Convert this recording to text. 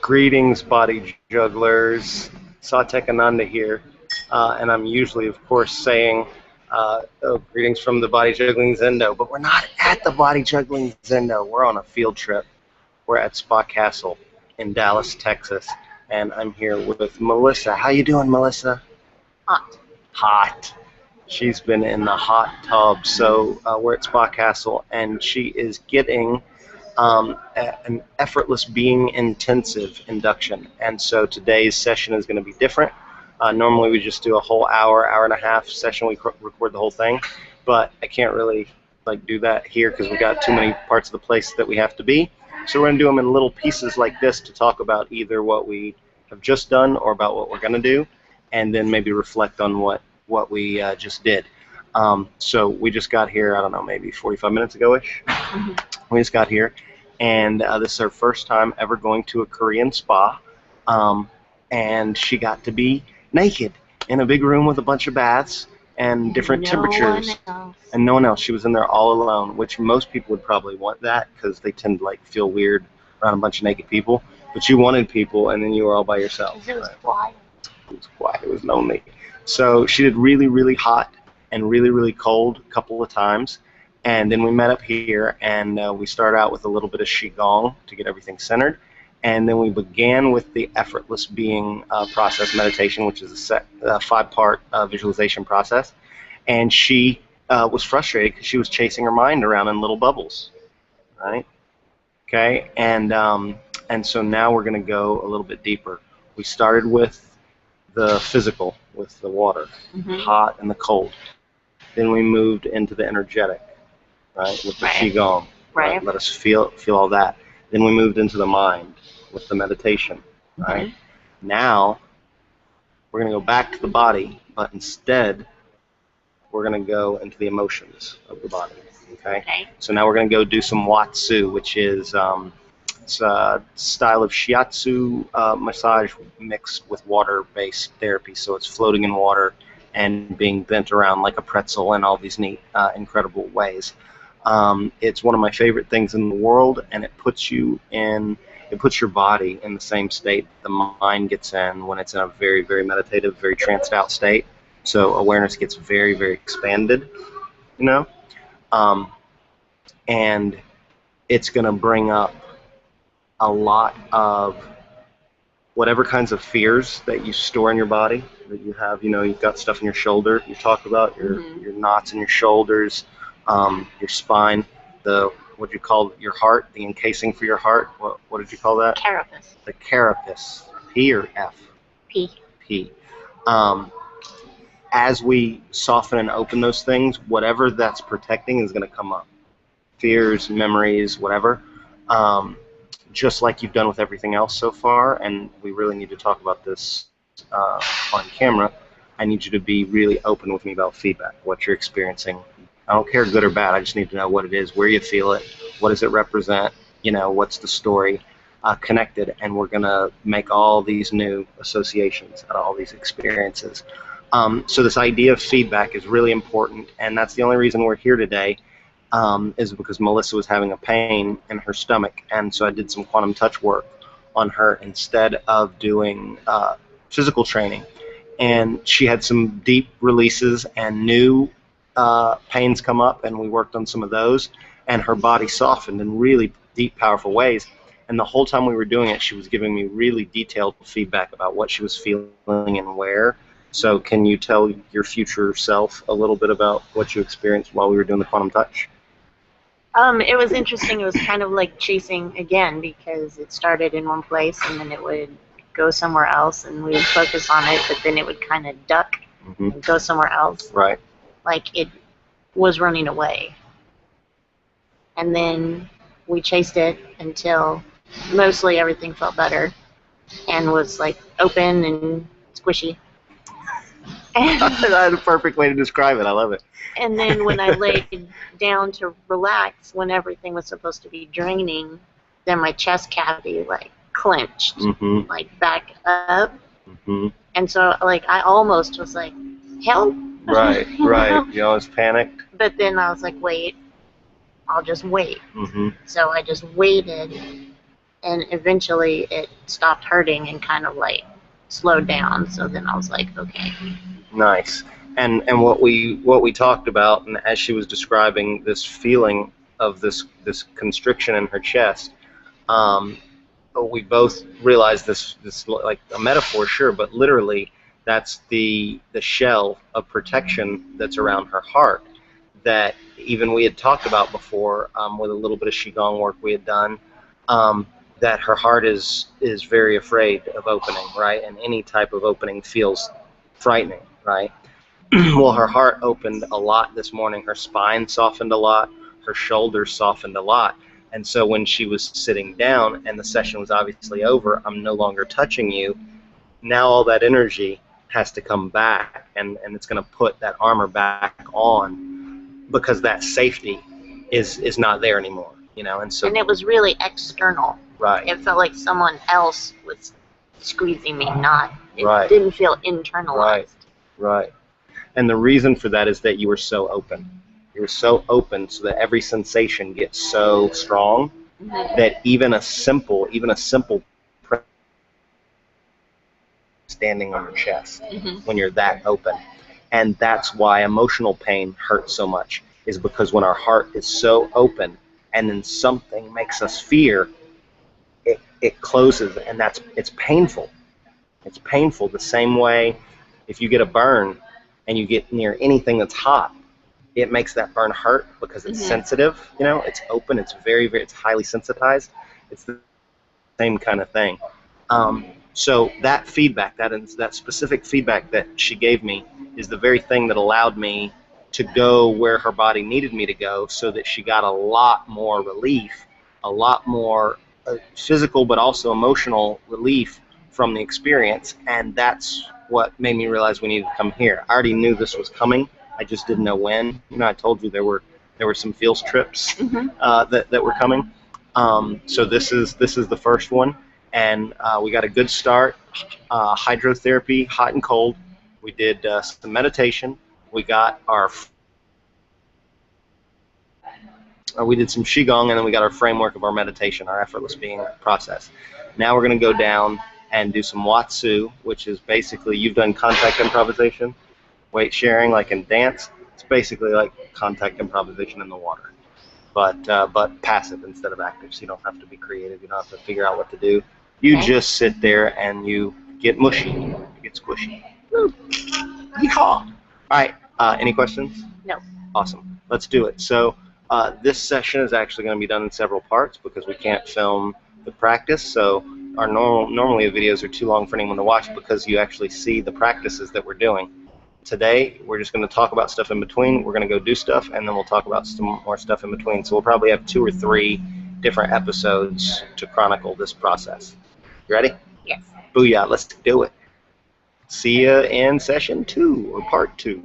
Greetings, body jugglers. Satek Ananda here, and I'm usually, of course, saying greetings from the Body Juggling Zendo, but we're not at the Body Juggling Zendo. We're on a field trip. We're at Spa Castle in Dallas, Texas, and I'm here with Melissa. How you doing, Melissa? Hot. Hot. She's been in the hot tub, so we're at Spa Castle, and she is getting an effortless being intensive induction. And so today's session is going to be different. Normally we just do a whole hour and a half session. We record the whole thing, but I can't really do that here because we've got too many parts of the place that we have to be. So we're going to do them in little pieces like this to talk about either what we have just done or about what we're going to do, and then maybe reflect on what we just did. So we just got here, I don't know, maybe 45 minutes ago-ish. We just got here, and this is our first time ever going to a Korean spa, and she got to be naked in a big room with a bunch of baths and different temperatures. And no one else. She was in there all alone, which most people would probably want that because they tend to feel weird around a bunch of naked people. But you wanted people, and then you were all by yourself. It was quiet. It was quiet. It was lonely. So she did really, really hot and really, really cold a couple of times. And then we met up here, and we started out with a little bit of Qigong to get everything centered. And then we began with the effortless being process meditation, which is a 5-part visualization process. And she was frustrated because she was chasing her mind around in little bubbles, right? Okay, and so now we're going to go a little bit deeper. We started with the physical, with the water, hot and the cold. Then we moved into the energetic, right, with the Qigong. Right. Let us feel all that. Then we moved into the mind with the meditation, right? Now we're going to go back to the body, but instead we're going to go into the emotions of the body, okay? So now we're going to go do some Watsu, which is it's a style of shiatsu massage mixed with water-based therapy. So it's floating in water and being bent around like a pretzel in all these neat, incredible ways. It's one of my favorite things in the world, and it puts your body in the same state the mind gets in when it's in a very, very meditative, very tranced out state. So awareness gets very, very expanded, you know? And it's going to bring up a lot of whatever kinds of fears that you store in your body, that you have, you've got stuff in your shoulder, you talk about your knots in your shoulders, your spine, what do you call your heart, the encasing for your heart, what did you call that? Carapace. The carapace, P or F? P. P. As we soften and open those things, whatever that's protecting is going to come up. Fears, memories, whatever. Just like you've done with everything else so far, and we really need to talk about this on camera, I need you to be really open with me about feedback, what you're experiencing. I don't care good or bad, I just need to know what it is, where you feel it, what does it represent, what's the story, connected, and we're going to make all these new associations out of all these experiences. So this idea of feedback is really important, and that's the only reason we're here today. Is because Melissa was having a pain in her stomach, and so I did some quantum touch work on her instead of doing physical training. And she had some deep releases and new pains come up, and we worked on some of those, and her body softened in really deep, powerful ways. And the whole time we were doing it, she was giving me really detailed feedback about what she was feeling and where. So can you tell your future self a little bit about what you experienced while we were doing the quantum touch? It was interesting. It was kind of like chasing again, because it started in one place and then it would go somewhere else, and we would focus on it, but then it would kind of duck and go somewhere else. Right. Like it was running away. And then we chased it until mostly everything felt better and was like open and squishy. That's a perfect way to describe it. I love it. And then when I laid down to relax, when everything was supposed to be draining, then my chest cavity clenched, back up. And so I almost was like, help. Right, right. You always panicked. But then I was like, wait, I'll just wait. So I just waited, and eventually it stopped hurting and kind of like slowed down. So then I was like, okay. Nice. And what we talked about, and as she was describing this feeling of this constriction in her chest, we both realized this like a metaphor, sure, but literally that's the shell of protection that's around her heart, that even we had talked about before, with a little bit of qigong work we had done, that her heart is very afraid of opening, right? And any type of opening feels frightening, right? Well, her heart opened a lot this morning. Her spine softened a lot. Her shoulders softened a lot. And so when she was sitting down and the session was obviously over, I'm no longer touching you. Now all that energy has to come back, and it's going to put that armor back on, because that safety is not there anymore, you know. And so, and it was really external. Right. It felt like someone else was squeezing me, not. It Right. didn't feel internalized. Right. Right. And the reason for that is that you were so open. You were so open so that every sensation gets so strong that even a simple standing on your chest when you're that open. And that's why emotional pain hurts so much, is because when our heart is so open and then something makes us fear, it closes, and it's painful. It's painful the same way if you get a burn and you get near anything that's hot, it makes that burn hurt because it's sensitive, you know, it's open, it's very, very, it's highly sensitized. It's the same kind of thing. So that feedback, that specific feedback that she gave me, is the very thing that allowed me to go where her body needed me to go, so that she got a lot more relief, a lot more physical but also emotional relief from the experience. And that's what made me realize we needed to come here. I already knew this was coming. I just didn't know when. You know, I told you there were some field trips that were coming. So this is the first one, and we got a good start. Hydrotherapy, hot and cold. We did some meditation. We got we did some qigong, and then we got our framework of our meditation, our effortless being process. Now we're going to go down and do some watsu, which is basically, you've done contact improvisation, weight sharing, like in dance. It's basically like contact improvisation in the water, but passive instead of active. So you don't have to be creative. You don't have to figure out what to do. You just sit there and you get mushy, you get squishy. Woo. Yeehaw! All right. Any questions? No. Awesome. Let's do it. So this session is actually going to be done in several parts because we can't film the practice. So our normally the videos are too long for anyone to watch, because you actually see the practices that we're doing. Today, we're just going to talk about stuff in between. We're going to go do stuff, and then we'll talk about some more stuff in between. So we'll probably have 2 or 3 different episodes to chronicle this process. You ready? Yes. Booyah, let's do it. See ya in session 2 or part 2.